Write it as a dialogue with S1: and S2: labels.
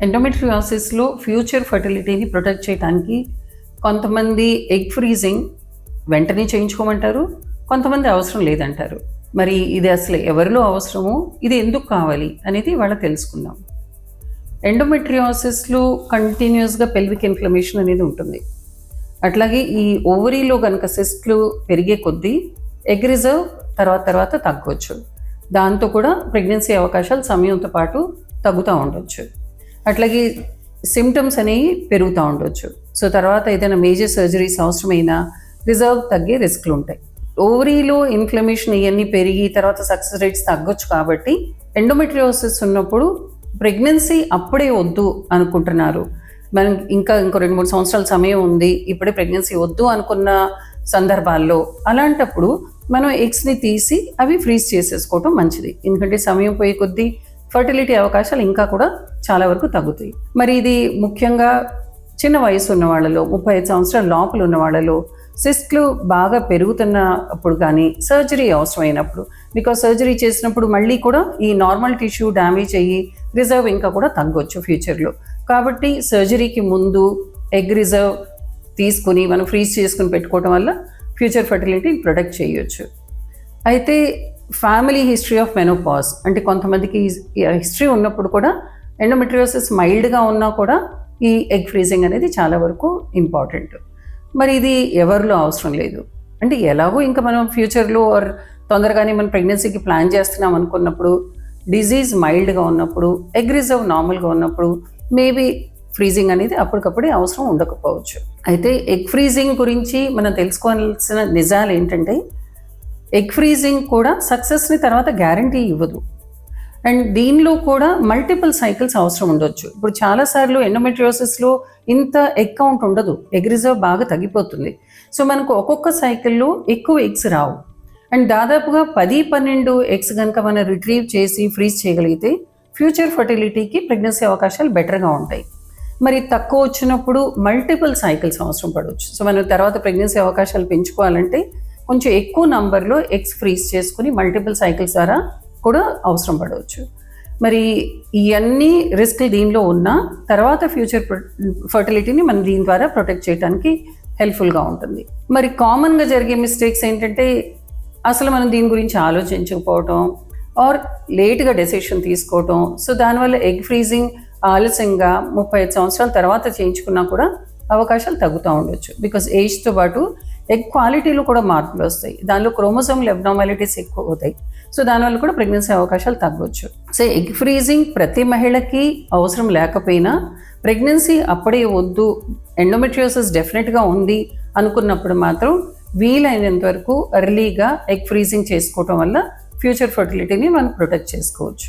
S1: ఎండోమెట్రియాసిస్లో future ఫర్టిలిటీని protect చేయడానికి కొంతమంది egg freezing వెంటనే చేయించుకోమంటారు, కొంతమంది అవసరం లేదంటారు. మరి ఇది అసలు ఎవరిలో అవసరమో, ఇది ఎందుకు కావాలి అనేది ఇవాళ తెలుసుకుందాం. ఎండోమెట్రియాసిస్లో కంటిన్యూస్గా పెల్విక్ ఇన్ఫ్లమేషన్ అనేది ఉంటుంది. అట్లాగే ఈ ఓవరీలో కనుక సిస్ట్లు పెరిగే కొద్దీ ఎగ్ రిజర్వ్ తర్వాత తగ్గవచ్చు. దాంతో కూడా ప్రెగ్నెన్సీ అవకాశాలు సమయంతో పాటు తగ్గుతూ ఉండొచ్చు. అట్లాగే సిమ్టమ్స్ అనేవి పెరుగుతూ ఉండొచ్చు. సో తర్వాత ఏదైనా మేజర్ సర్జరీస్ అవసరమైనా రిజర్వ్ తగ్గే రిస్క్లు ఉంటాయి. ఓవరీలో ఇన్ఫ్లమేషన్ ఇవన్నీ పెరిగి తర్వాత సక్సెస్ రేట్స్ తగ్గొచ్చు. కాబట్టి ఎండోమెట్రియోసిస్ ఉన్నప్పుడు ప్రెగ్నెన్సీ అప్పుడే వద్దు అనుకుంటున్నారు, మనం ఇంకా 2-3 సంవత్సరాల సమయం ఉంది, ఇప్పుడే ప్రెగ్నెన్సీ వద్దు అనుకున్న సందర్భాల్లో అలాంటప్పుడు మనం ఎగ్స్ని తీసి అవి ఫ్రీజ్ చేసేసుకోవటం మంచిది. ఎందుకంటే సమయం పోయే కొద్దీ ఫర్టిలిటీ అవకాశాలు ఇంకా కూడా చాలా వరకు తగ్గుతాయి. మరి ఇది ముఖ్యంగా చిన్న వయసు ఉన్న వాళ్ళలో, 35 సంవత్సరాల లోపల ఉన్న వాళ్ళలో సిస్ట్లు బాగా పెరుగుతున్నప్పుడు కానీ సర్జరీ అవసరమైనప్పుడు, బికాజ్ సర్జరీ చేసినప్పుడు మళ్ళీ కూడా ఈ నార్మల్ టిష్యూ డ్యామేజ్ అయ్యి రిజర్వ్ ఇంకా కూడా తగ్గొచ్చు ఫ్యూచర్లో. కాబట్టి సర్జరీకి ముందు ఎగ్ రిజర్వ్ తీసుకుని మనం ఫ్రీజ్ చేసుకుని పెట్టుకోవడం వల్ల ఫ్యూచర్ ఫర్టిలిటీ ప్రొటెక్ట్ చేయొచ్చు. అయితే ఫ్యామిలీ హిస్టరీ ఆఫ్ మెనోపాజ్ అంటే కొంతమందికి హిస్టరీ ఉన్నప్పుడు కూడా ఎండోమెట్రియోసిస్ మైల్డ్గా ఉన్నా కూడా ఈ ఎగ్ ఫ్రీజింగ్ అనేది చాలా వరకు ఇంపార్టెంట్. మరి ఇది ఎవరిలో అవసరం లేదు అంటే ఎలాగో ఇంకా మనం ఫ్యూచర్లో తొందరగానే మనం ప్రెగ్నెన్సీకి ప్లాన్ చేస్తున్నాం అనుకున్నప్పుడు, డిజీజ్ మైల్డ్గా ఉన్నప్పుడు, ఎగ్ రిజర్వ్ నార్మల్గా ఉన్నప్పుడు మేబీ ఫ్రీజింగ్ అనేది అప్పటికప్పుడే అవసరం ఉండకపోవచ్చు. అయితే ఎగ్ ఫ్రీజింగ్ గురించి మనం తెలుసుకోవాల్సిన నిజాలు ఏంటంటే, ఎగ్ ఫ్రీజింగ్ కూడా సక్సెస్ని తర్వాత గ్యారంటీ ఇవ్వదు. అండ్ దీనిలో కూడా మల్టిపుల్ సైకిల్స్ అవసరం ఉండొచ్చు. ఇప్పుడు చాలాసార్లు ఎండోమెట్రియోసిస్లో ఇంత ఎగ్ కౌంట్ ఉండదు, ఎగ్ రిజర్వ్ బాగా తగ్గిపోతుంది. సో మనకు ఒక్కొక్క సైకిల్లో ఎక్కువ ఎగ్స్ రావు. అండ్ దాదాపుగా 10-12 ఎగ్స్ కనుక మనం రిట్రీవ్ చేసి ఫ్రీజ్ చేయగలిగితే ఫ్యూచర్ ఫర్టిలిటీకి ప్రెగ్నెన్సీ అవకాశాలు బెటర్గా ఉంటాయి. మరి తక్కువ వచ్చినప్పుడు మల్టిపుల్ సైకిల్స్ అవసరం పడవచ్చు. సో మనం తర్వాత ప్రెగ్నెన్సీ అవకాశాలు పెంచుకోవాలంటే కొంచెం ఎక్కువ నంబర్లో ఎగ్స్ ఫ్రీజ్ చేసుకుని మల్టిపుల్ సైకిల్స్ ద్వారా కూడా అవసరం పడవచ్చు. మరి ఇవన్నీ రిస్క్ దీనిలో ఉన్న తర్వాత ఫ్యూచర్ ఫర్టిలిటీని మనం దీని ద్వారా ప్రొటెక్ట్ చేయడానికి హెల్ప్ఫుల్గా ఉంటుంది. మరి కామన్గా జరిగే మిస్టేక్స్ ఏంటంటే, అసలు మనం దీని గురించి ఆలోచించకపోవటం ఆర్ లేట్గా డెసిషన్ తీసుకోవటం. సో దానివల్ల ఎగ్ ఫ్రీజింగ్ ఆలస్యంగా 35 సంవత్సరాల తర్వాత చేయించుకున్నా కూడా అవకాశాలు తగ్గుతూ ఉండొచ్చు. బికాజ్ ఏజ్తో పాటు ఎగ్ క్వాలిటీలో కూడా మార్పులు వస్తాయి, దానిలో క్రోమోసోమల్ అబ్నార్మాలిటీస్ ఎక్కువ అవుతాయి. సో దానివల్ల కూడా ప్రెగ్నెన్సీ అవకాశాలు తగ్గవచ్చు. సో ఎగ్ ఫ్రీజింగ్ ప్రతి మహిళకి అవసరం లేకపోయినా ప్రెగ్నెన్సీ అప్పుడే వద్దు, ఎండోమెట్రియోసిస్ డెఫినెట్గా ఉంది అనుకున్నప్పుడు మాత్రం వీలైనంత వరకు ఎర్లీగా ఎగ్ ఫ్రీజింగ్ చేసుకోవటం వల్ల ఫ్యూచర్ ఫర్టిలిటీని మనం ప్రొటెక్ట్ చేసుకోవచ్చు.